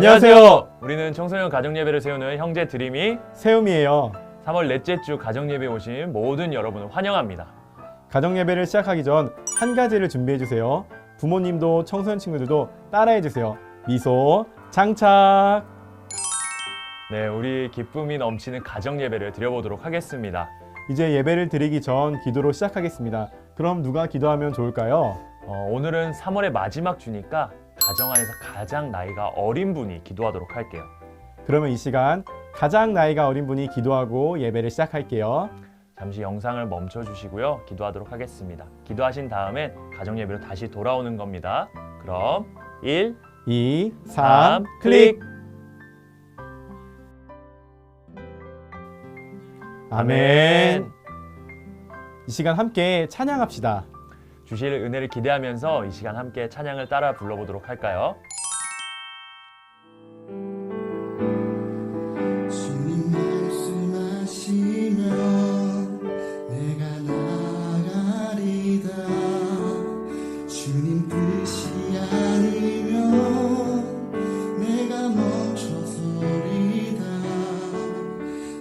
안녕하세요. 우리는 청소년 가정예배를 세우는 형제 드림이 세움이에요. 3월 넷째 주 가정예배에 오신 모든 여러분을 환영합니다. 가정예배를 시작하기 전 한 가지를 준비해 주세요. 부모님도 청소년 친구들도 따라해 주세요. 미소 장착. 네, 우리 기쁨이 넘치는 가정예배를 드려보도록 하겠습니다. 이제 예배를 드리기 전 기도로 시작하겠습니다. 그럼 누가 기도하면 좋을까요? 오늘은 3월의 마지막 주니까 가정 안에서 가장 나이가 어린 분이 기도하도록 할게요. 그러면 이 시간 가장 나이가 어린 분이 기도하고 예배를 시작할게요. 잠시 영상을 멈춰 주시고요. 기도하도록 하겠습니다. 기도하신 다음엔 가정예배로 다시 돌아오는 겁니다. 그럼 1, 2, 3, 3, 클릭! 아멘. 이 시간 함께 찬양합시다. 주실 은혜를 기대하면서 이 시간 함께 찬양을 따라 불러보도록 할까요? 주님 말씀하시면 내가 나가리다. 주님 뜻이 아니면 내가 멈춰서리다.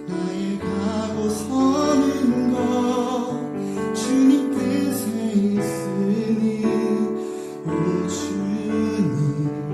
나의 가고 서는 것 주님 뜻에 있으니 오 주님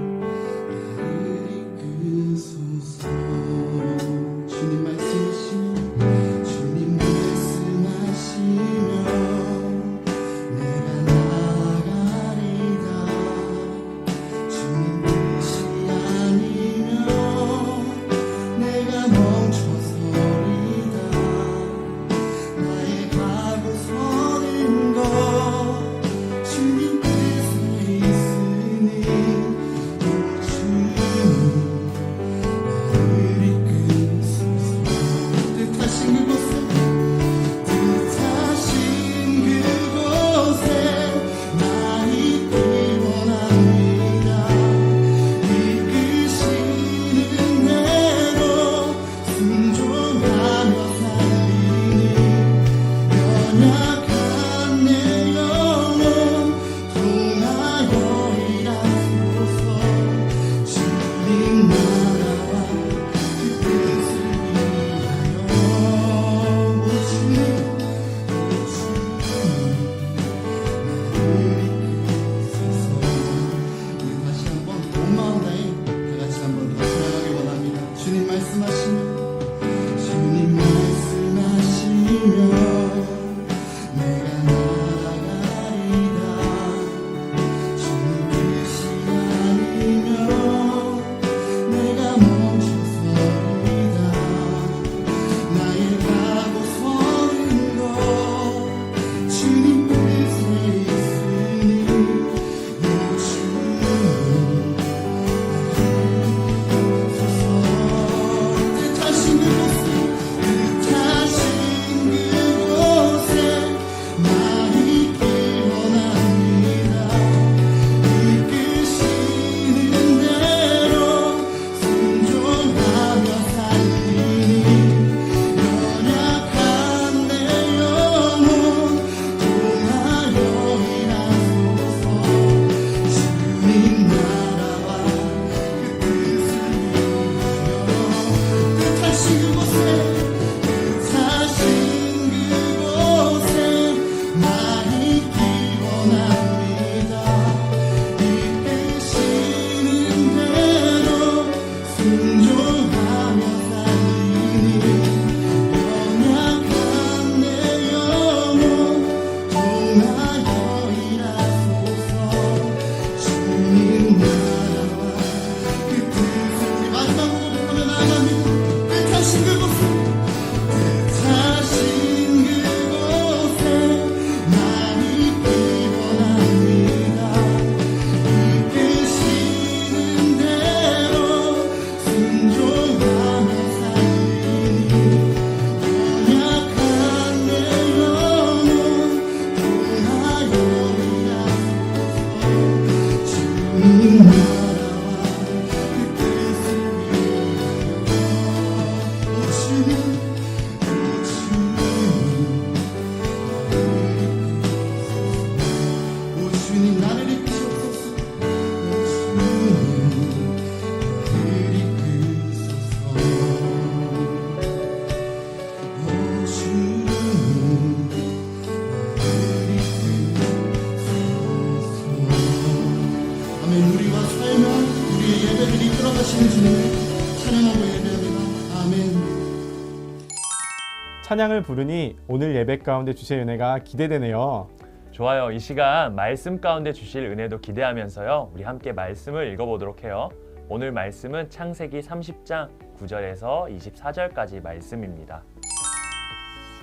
찬양을 부르니 오늘 예배 가운데 주실 은혜가 기대되네요. 좋아요. 이 시간 말씀 가운데 주실 은혜도 기대하면서요. 우리 함께 말씀을 읽어보도록 해요. 오늘 말씀은 창세기 30장 9절에서 24절까지 말씀입니다.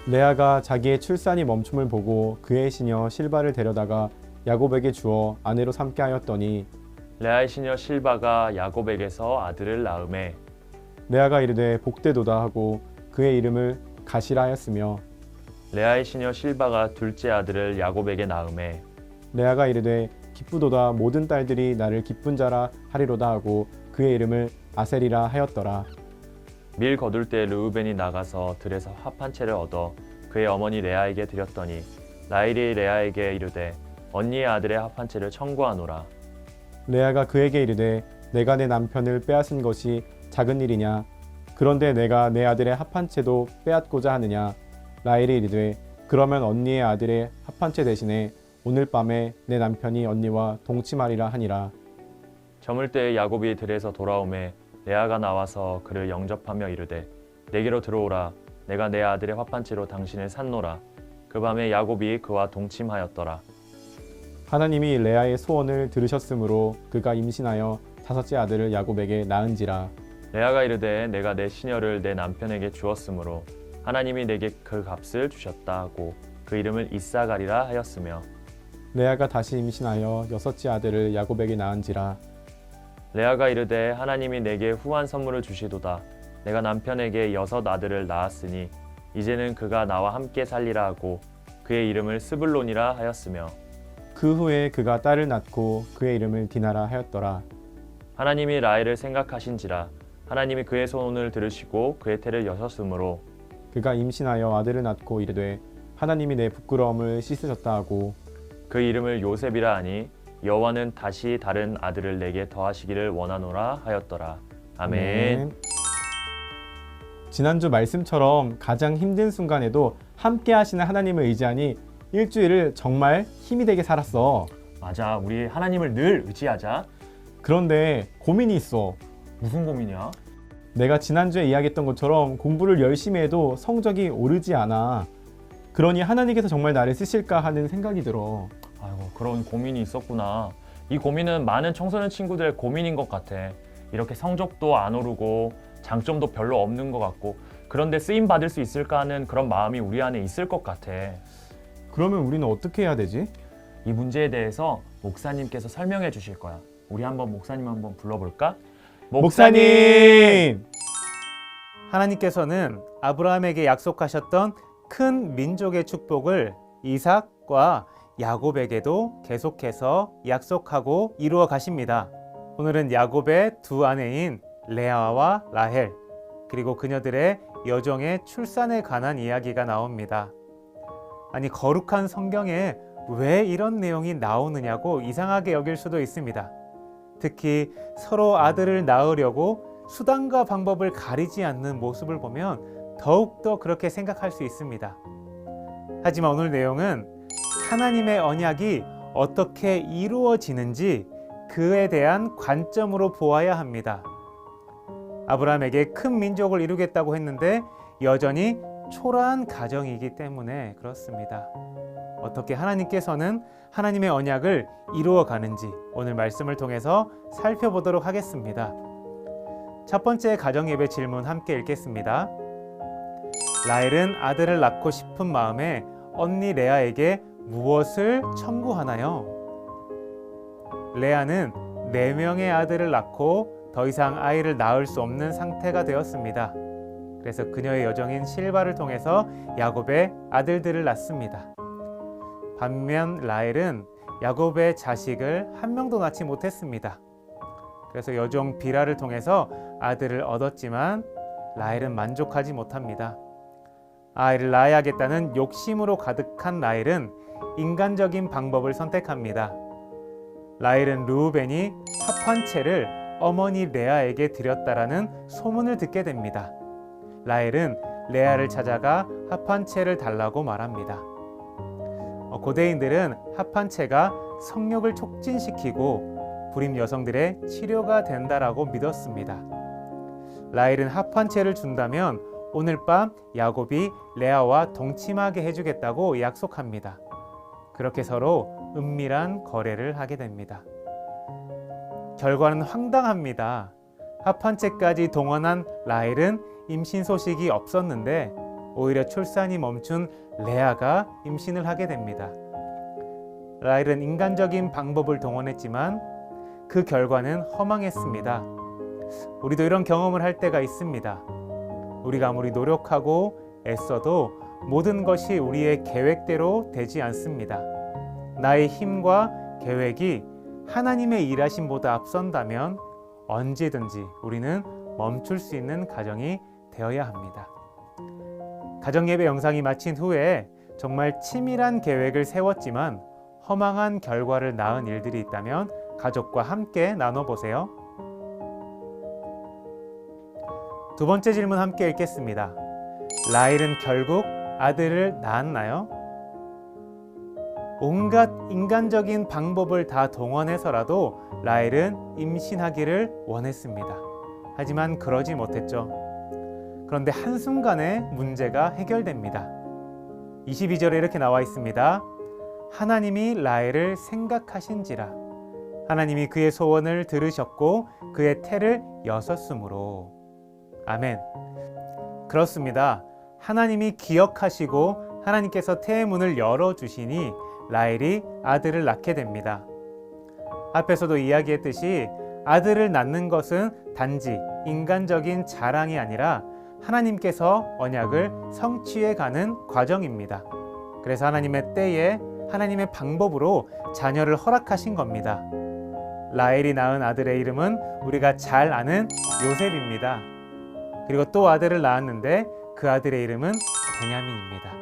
레아가 자기의 출산이 멈춤을 보고 그의 시녀 실바를 데려다가 야곱에게 주어 아내로 삼게 하였더니 레아의 시녀 실바가 야곱에게서 아들을 낳음에 레아가 이르되 복되도다 하고 그의 이름을 가시라 하였으며 레아의 시녀 실바가 둘째 아들을 야곱에게 낳음에 레아가 이르되 기쁘도다 모든 딸들이 나를 기쁜 자라 하리로다 하고 그의 이름을 아셀이라 하였더라. 밀 거둘 때 르우벤이 나가서 들에서 합 한 채를 얻어 그의 어머니 레아에게 드렸더니 라헬이 레아에게 이르되 언니의 아들의 합 한 채를 청구하노라. 레아가 그에게 이르되 내가 내 남편을 빼앗은 것이 작은 일이냐 그런데 내가 내 아들의 합 한 채도 빼앗고자 하느냐. 라헬이 이르되 그러면 언니의 아들의 합 한 채 대신에 오늘 밤에 내 남편이 언니와 동침하리라 하니라. 저물 때 야곱이 들에서 돌아오매 레아가 나와서 그를 영접하며 이르되 내게로 들어오라. 내가 내 아들의 합 한 채로 당신을 샀노라. 그 밤에 야곱이 그와 동침하였더라. 하나님이 레아의 소원을 들으셨으므로 그가 임신하여 다섯째 아들을 야곱에게 낳은지라. 레아가 이르되 내가 내 시녀를 내 남편에게 주었으므로 하나님이 내게 그 값을 주셨다 하고 그 이름을 이사가리라 하였으며 레아가 다시 임신하여 여섯째 아들을 야곱에게 낳은지라. 레아가 이르되 하나님이 내게 후한 선물을 주시도다. 내가 남편에게 여섯 아들을 낳았으니 이제는 그가 나와 함께 살리라 하고 그의 이름을 스불론이라 하였으며 그 후에 그가 딸을 낳고 그의 이름을 디나라 하였더라. 하나님이 라헬을 생각하신지라 하나님이 그의 소원을 들으시고 그의 태를 여셨으므로 그가 임신하여 아들을 낳고 이르되 하나님이 내 부끄러움을 씻으셨다 하고 그 이름을 요셉이라 하니 여호와는 다시 다른 아들을 내게 더하시기를 원하노라 하였더라. 아멘. 지난주 말씀처럼 가장 힘든 순간에도 함께 하시는 하나님을 의지하니 일주일을 정말 힘이 되게 살았어. 맞아. 우리 하나님을 늘 의지하자. 그런데 고민이 있어. 무슨 고민이야? 내가 지난주에 이야기했던 것처럼 공부를 열심히 해도 성적이 오르지 않아. 그러니 하나님께서 정말 나를 쓰실까 하는 생각이 들어. 아이고, 그런 고민이 있었구나. 이 고민은 많은 청소년 친구들의 고민인 것 같아. 이렇게 성적도 안 오르고 장점도 별로 없는 것 같고 그런데 쓰임 받을 수 있을까 하는 그런 마음이 우리 안에 있을 것 같아. 그러면 우리는 어떻게 해야 되지? 이 문제에 대해서 목사님께서 설명해 주실 거야. 우리 목사님 한번 불러볼까? 목사님! 하나님께서는 아브라함에게 약속하셨던 큰 민족의 축복을 이삭과 야곱에게도 계속해서 약속하고 이루어 가십니다. 오늘은 야곱의 두 아내인 레아와 라헬 그리고 그녀들의 여종의 출산에 관한 이야기가 나옵니다. 아니 거룩한 성경에 왜 이런 내용이 나오느냐고 이상하게 여길 수도 있습니다. 특히 서로 아들을 낳으려고 수단과 방법을 가리지 않는 모습을 보면 더욱더 그렇게 생각할 수 있습니다. 하지만 오늘 내용은 하나님의 언약이 어떻게 이루어지는지 그에 대한 관점으로 보아야 합니다. 아브라함에게 큰 민족을 이루겠다고 했는데 여전히 초라한 가정이기 때문에 그렇습니다. 어떻게 하나님께서는 하나님의 언약을 이루어 가는지 오늘 말씀을 통해서 살펴보도록 하겠습니다. 첫 번째 가정예배 질문 함께 읽겠습니다. 라헬은 아들을 낳고 싶은 마음에 언니 레아에게 무엇을 청구하나요? 레아는 4명의 아들을 낳고 더 이상 아이를 낳을 수 없는 상태가 되었습니다. 그래서 그녀의 여종인 실바를 통해서 야곱의 아들들을 낳습니다. 반면 라헬은 야곱의 자식을 한 명도 낳지 못했습니다. 그래서 여종 비라를 통해서 아들을 얻었지만 라헬은 만족하지 못합니다. 아이를 낳아야겠다는 욕심으로 가득한 라헬은 인간적인 방법을 선택합니다. 라헬은 르우벤이 합 한 채를 어머니 레아에게 드렸다라는 소문을 듣게 됩니다. 라헬은 레아를 찾아가 합 한 채를 달라고 말합니다. 고대인들은 합 한 채가 성욕을 촉진시키고 불임 여성들의 치료가 된다라고 믿었습니다. 라헬은 합 한 채를 준다면 오늘 밤 야곱이 레아와 동침하게 해주겠다고 약속합니다. 그렇게 서로 은밀한 거래를 하게 됩니다. 결과는 황당합니다. 합한채까지 동원한 라헬은 임신 소식이 없었는데 오히려 출산이 멈춘 레아가 임신을 하게 됩니다. 라헬은 인간적인 방법을 동원했지만 그 결과는 허망했습니다. 우리도 이런 경험을 할 때가 있습니다. 우리가 아무리 노력하고 애써도 모든 것이 우리의 계획대로 되지 않습니다. 나의 힘과 계획이 하나님의 일하심보다 앞선다면 언제든지 우리는 멈출 수 있는 가정이 되어야 합니다. 가정예배 영상이 마친 후에 정말 치밀한 계획을 세웠지만 허망한 결과를 낳은 일들이 있다면 가족과 함께 나눠보세요. 두 번째 질문 함께 읽겠습니다. 라헬은 결국 아들을 낳았나요? 온갖 인간적인 방법을 다 동원해서라도 라헬은 임신하기를 원했습니다. 하지만 그러지 못했죠. 그런데 한순간에 문제가 해결됩니다. 22절에 이렇게 나와 있습니다. 하나님이 라헬을 생각하신지라 하나님이 그의 소원을 들으셨고 그의 태를 여섰으므로. 아멘. 그렇습니다. 하나님이 기억하시고 하나님께서 태의 문을 열어주시니 라헬이 아들을 낳게 됩니다. 앞에서도 이야기했듯이 아들을 낳는 것은 단지 인간적인 자랑이 아니라 하나님께서 언약을 성취해가는 과정입니다. 그래서 하나님의 때에 하나님의 방법으로 자녀를 허락하신 겁니다. 라헬이 낳은 아들의 이름은 우리가 잘 아는 요셉입니다. 그리고 또 아들을 낳았는데 그 아들의 이름은 베냐민입니다.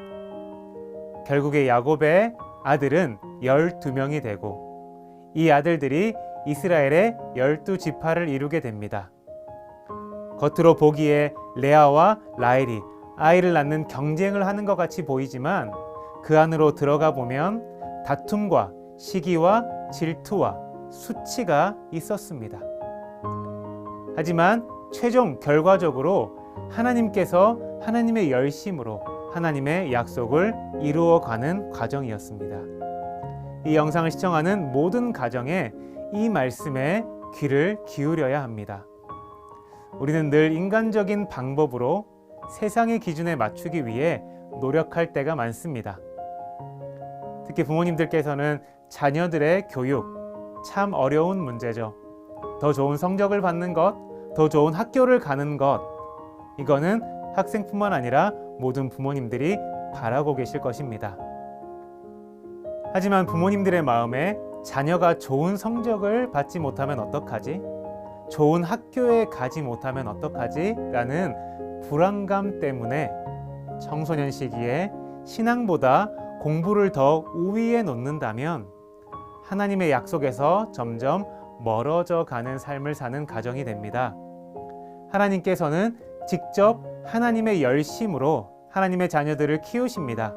결국에 야곱의 아들은 12명이 되고 이 아들들이 이스라엘의 12지파를 이루게 됩니다. 겉으로 보기에 레아와 라헬이 아이를 낳는 경쟁을 하는 것 같이 보이지만 그 안으로 들어가 보면 다툼과 시기와 질투와 수치가 있었습니다. 하지만 최종 결과적으로 하나님께서 하나님의 열심으로 하나님의 약속을 이루어가는 과정이었습니다. 이 영상을 시청하는 모든 가정에 이 말씀에 귀를 기울여야 합니다. 우리는 늘 인간적인 방법으로 세상의 기준에 맞추기 위해 노력할 때가 많습니다. 특히 부모님들께서는 자녀들의 교육, 참 어려운 문제죠. 더 좋은 성적을 받는 것, 더 좋은 학교를 가는 것, 이거는 학생뿐만 아니라 모든 부모님들이 바라고 계실 것입니다. 하지만 부모님들의 마음에 자녀가 좋은 성적을 받지 못하면 어떡하지? 좋은 학교에 가지 못하면 어떡하지? 라는 불안감 때문에 청소년 시기에 신앙보다 공부를 더 우위에 놓는다면 하나님의 약속에서 점점 멀어져 가는 삶을 사는 가정이 됩니다. 하나님께서는 직접 하나님의 열심으로 하나님의 자녀들을 키우십니다.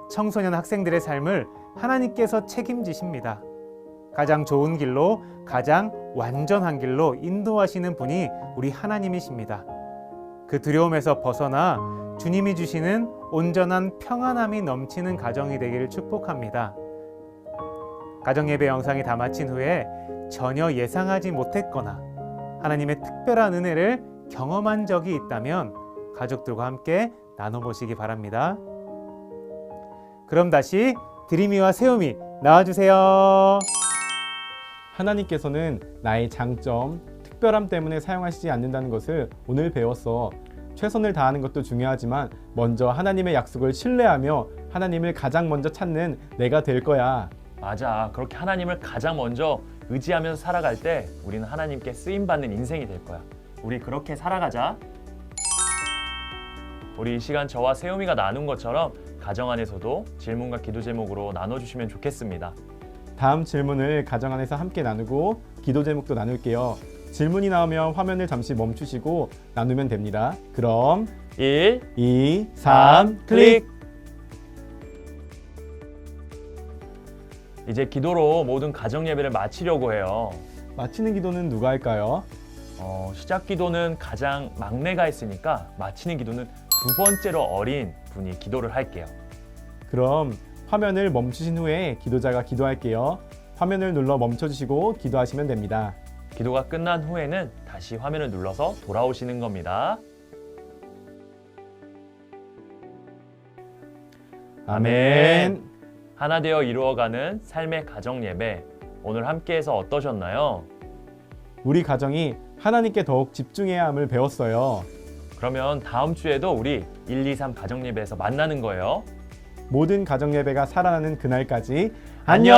청소년 학생들의 삶을 하나님께서 책임지십니다. 가장 좋은 길로, 가장 완전한 길로 인도하시는 분이 우리 하나님이십니다. 그 두려움에서 벗어나 주님이 주시는 온전한 평안함이 넘치는 가정이 되기를 축복합니다. 가정예배 영상이 다 마친 후에 전혀 예상하지 못했거나 하나님의 특별한 은혜를 경험한 적이 있다면 가족들과 함께 나눠보시기 바랍니다. 그럼 다시 드림이와 세움이 나와주세요. 하나님께서는 나의 장점, 특별함 때문에 사용하시지 않는다는 것을 오늘 배웠어. 최선을 다하는 것도 중요하지만 먼저 하나님의 약속을 신뢰하며 하나님을 가장 먼저 찾는 내가 될 거야. 맞아. 그렇게 하나님을 가장 먼저 의지하면서 살아갈 때 우리는 하나님께 쓰임받는 인생이 될 거야. 우리 그렇게 살아가자. 우리 이 시간 저와 세움이가 나눈 것처럼 가정 안에서도 질문과 기도 제목으로 나눠주시면 좋겠습니다. 다음 질문을 가정 안에서 함께 나누고 기도 제목도 나눌게요. 질문이 나오면 화면을 잠시 멈추시고 나누면 됩니다. 그럼 1, 2, 3, 클릭! 이제 기도로 모든 가정 예배를 마치려고 해요. 마치는 기도는 누가 할까요? 시작 기도는 가장 막내가 했으니까 마치는 기도는 두 번째로 어린 분이 기도를 할게요. 그럼 화면을 멈추신 후에 기도자가 기도할게요. 화면을 눌러 멈춰주시고 기도하시면 됩니다. 기도가 끝난 후에는 다시 화면을 눌러서 돌아오시는 겁니다. 아멘. 하나 되어 이루어가는 삶의 가정 예배, 오늘 함께해서 어떠셨나요? 우리 가정이 하나님께 더욱 집중해야 함을 배웠어요. 그러면 다음 주에도 우리 1, 2, 3 가정 예배에서 만나는 거예요. 모든 가정 예배가 살아나는 그날까지 안녕!